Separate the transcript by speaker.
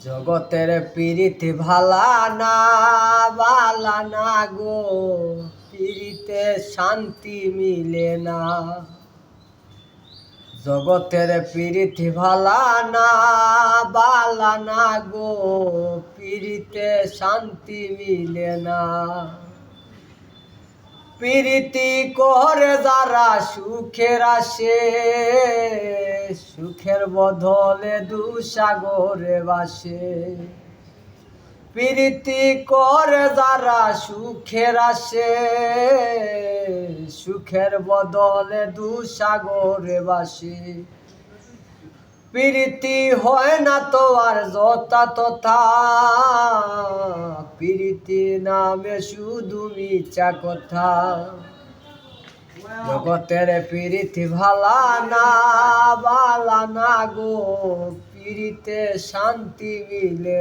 Speaker 1: জগতের প্রীতি ভালা না বালা না গো, প্রীতিতে শান্তি মিলে না। জগতের প্রীতি ভালা না বালা না গো, প্রীতিতে শান্তি মিলে না। প্রীতি করে যারা সুখের আসে, সুখের বদলে দুসাগরে বাসে। প্রীতি করে যারা সুখের আসে, সুখের বদলে দুসাগরে বাসে। প্রীতি হয় না তো আর যথা তথা, প্রীতি নামে শুধু মিছা কথা। জগতের প্রীতি ভালা না বালা না গো, প্রীতিতে শান্তি মিলে